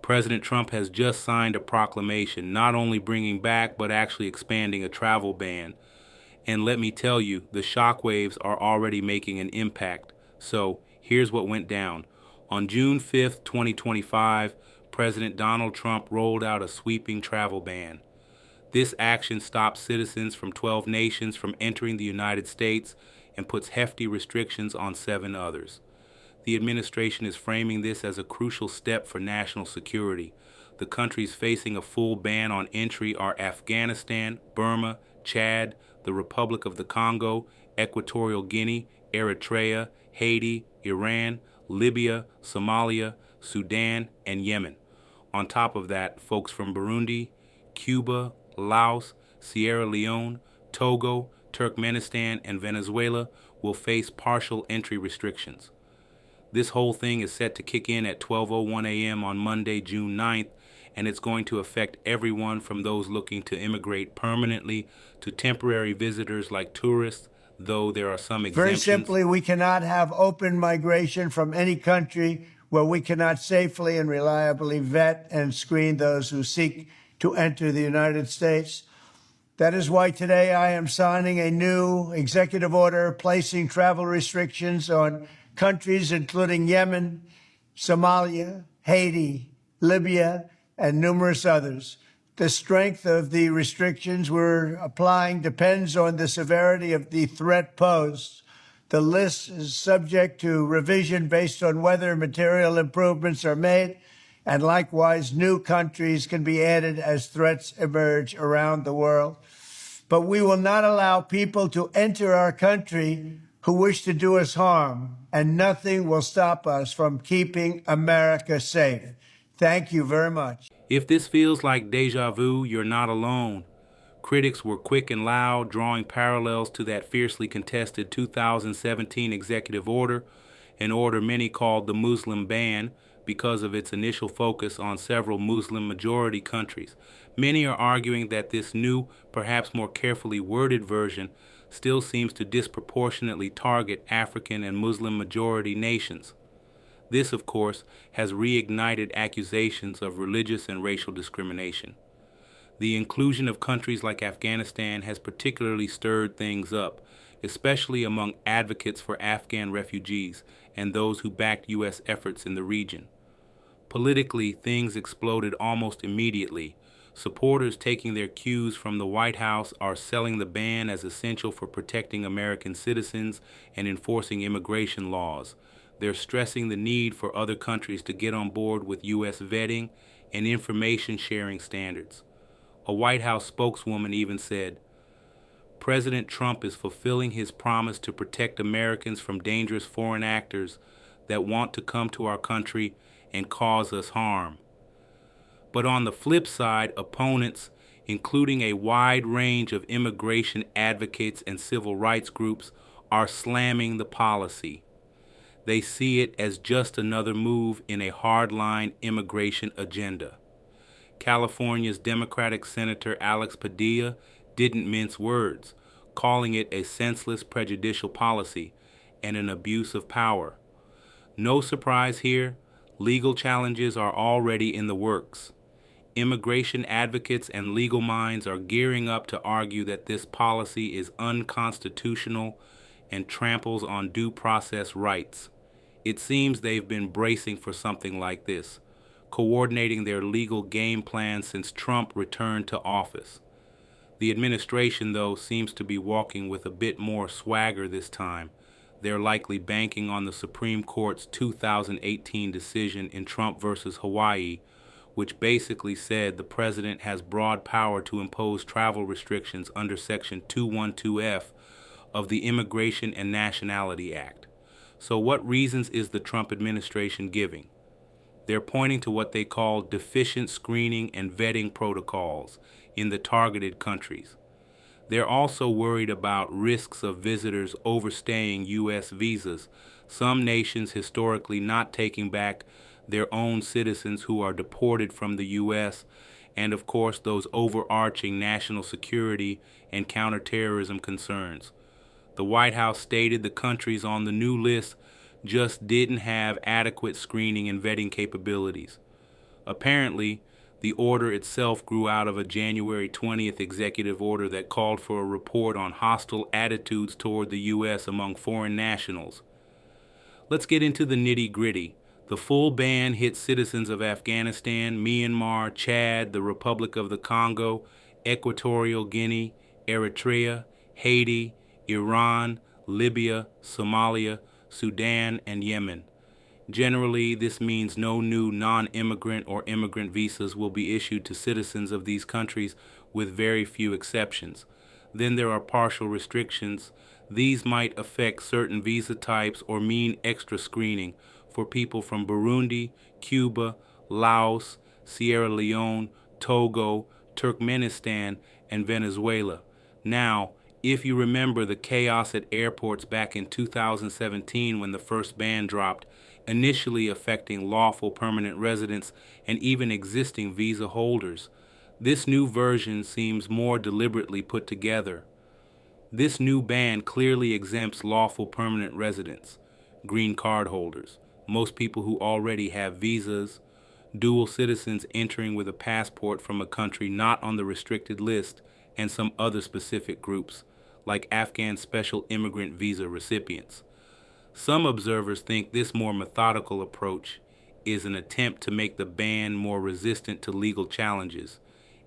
President Trump has just signed a proclamation not only bringing back but actually expanding a travel ban. And let me tell you, the shockwaves are already making an impact. So here's what went down. On June 5th, 2025, President Donald Trump rolled out a sweeping travel ban. This action stops citizens from 12 nations from entering the United States and puts hefty restrictions on 7 others. The administration is framing this as a crucial step for national security. The countries facing a full ban on entry are Afghanistan, Burma, Chad, the Republic of the Congo, Equatorial Guinea, Eritrea, Haiti, Iran, Libya, Somalia, Sudan, and Yemen. On top of that, folks from Burundi, Cuba, Laos, Sierra Leone, Togo, Turkmenistan, and Venezuela will face partial entry restrictions. This whole thing is set to kick in at 12:01 a.m. on Monday, June 9th, and it's going to affect everyone from those looking to immigrate permanently to temporary visitors like tourists, though there are some exemptions. Very simply, we cannot have open migration from any country where we cannot safely and reliably vet and screen those who seek to enter the United States. That is why today I am signing a new executive order placing travel restrictions on countries including Yemen, Somalia, Haiti, Libya, and numerous others. The strength of the restrictions we're applying depends on the severity of the threat posed. The list is subject to revision based on whether material improvements are made, and likewise new countries can be added as threats emerge around the world. But we will not allow people to enter our country who wish to do us harm, and nothing will stop us from keeping America safe. Thank you very much. If this feels like deja vu, you're not alone. Critics were quick and loud, drawing parallels to that fiercely contested 2017 executive order, an order many called the Muslim ban because of its initial focus on several Muslim-majority countries. Many are arguing that this new, perhaps more carefully worded version still seems to disproportionately target African and Muslim-majority nations. This, of course, has reignited accusations of religious and racial discrimination. The inclusion of countries like Afghanistan has particularly stirred things up, especially among advocates for Afghan refugees and those who backed U.S. efforts in the region. Politically, things exploded almost immediately. Supporters taking their cues from the White House are selling the ban as essential for protecting American citizens and enforcing immigration laws. They're stressing the need for other countries to get on board with U.S. vetting and information sharing standards. A White House spokeswoman even said, "President Trump is fulfilling his promise to protect Americans from dangerous foreign actors that want to come to our country and cause us harm." But on the flip side, opponents, including a wide range of immigration advocates and civil rights groups, are slamming the policy. They see it as just another move in a hardline immigration agenda. California's Democratic Senator Alex Padilla didn't mince words, calling it a senseless, prejudicial policy and an abuse of power. No surprise here, legal challenges are already in the works. Immigration advocates and legal minds are gearing up to argue that this policy is unconstitutional and tramples on due process rights. It seems they've been bracing for something like this, coordinating their legal game plan since Trump returned to office. The administration, though, seems to be walking with a bit more swagger this time. They're likely banking on the Supreme Court's 2018 decision in Trump versus Hawaii, which basically said the president has broad power to impose travel restrictions under Section 212F of the Immigration and Nationality Act. So what reasons is the Trump administration giving? They're pointing to what they call deficient screening and vetting protocols in the targeted countries. They're also worried about risks of visitors overstaying U.S. visas, some nations historically not taking back their own citizens who are deported from the U.S., and of course those overarching national security and counterterrorism concerns. The White House stated the countries on the new list just didn't have adequate screening and vetting capabilities. Apparently, the order itself grew out of a January 20th executive order that called for a report on hostile attitudes toward the U.S. among foreign nationals. Let's get into the nitty-gritty. The full ban hits citizens of Afghanistan, Myanmar, Chad, the Republic of the Congo, Equatorial Guinea, Eritrea, Haiti, Iran, Libya, Somalia, Sudan, and Yemen. Generally, this means no new non-immigrant or immigrant visas will be issued to citizens of these countries, with very few exceptions. Then there are partial restrictions. These might affect certain visa types or mean extra screening for people from Burundi, Cuba, Laos, Sierra Leone, Togo, Turkmenistan, and Venezuela. Now, if you remember the chaos at airports back in 2017 when the first ban dropped, initially affecting lawful permanent residents and even existing visa holders, this new version seems more deliberately put together. This new ban clearly exempts lawful permanent residents, green card holders, most people who already have visas, dual citizens entering with a passport from a country not on the restricted list, and some other specific groups, like Afghan special immigrant visa recipients. Some observers think this more methodical approach is an attempt to make the ban more resistant to legal challenges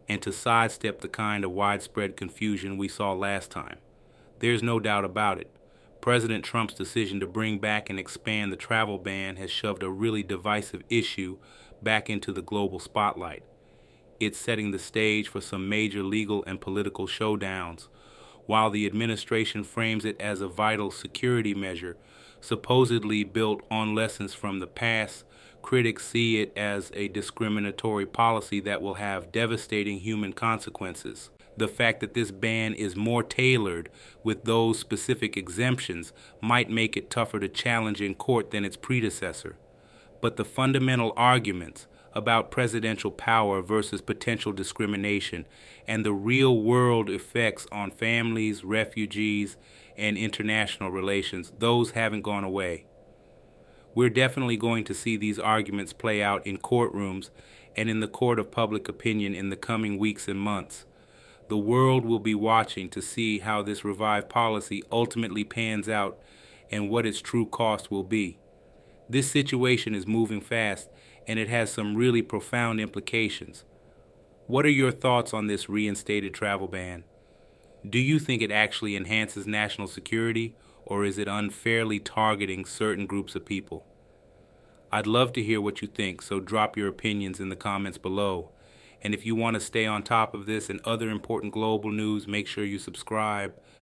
and to sidestep the kind of widespread confusion we saw last time. There's no doubt about it. President Trump's decision to bring back and expand the travel ban has shoved a really divisive issue back into the global spotlight. It's setting the stage for some major legal and political showdowns. While the administration frames it as a vital security measure, supposedly built on lessons from the past, critics see it as a discriminatory policy that will have devastating human consequences. The fact that this ban is more tailored with those specific exemptions might make it tougher to challenge in court than its predecessor. But the fundamental arguments about presidential power versus potential discrimination and the real-world effects on families, refugees, and international relations, those haven't gone away. We're definitely going to see these arguments play out in courtrooms and in the court of public opinion in the coming weeks and months. The world will be watching to see how this revived policy ultimately pans out and what its true cost will be. This situation is moving fast, and it has some really profound implications. What are your thoughts on this reinstated travel ban? Do you think it actually enhances national security, or is it unfairly targeting certain groups of people? I'd love to hear what you think, so drop your opinions in the comments below. And if you want to stay on top of this and other important global news, make sure you subscribe.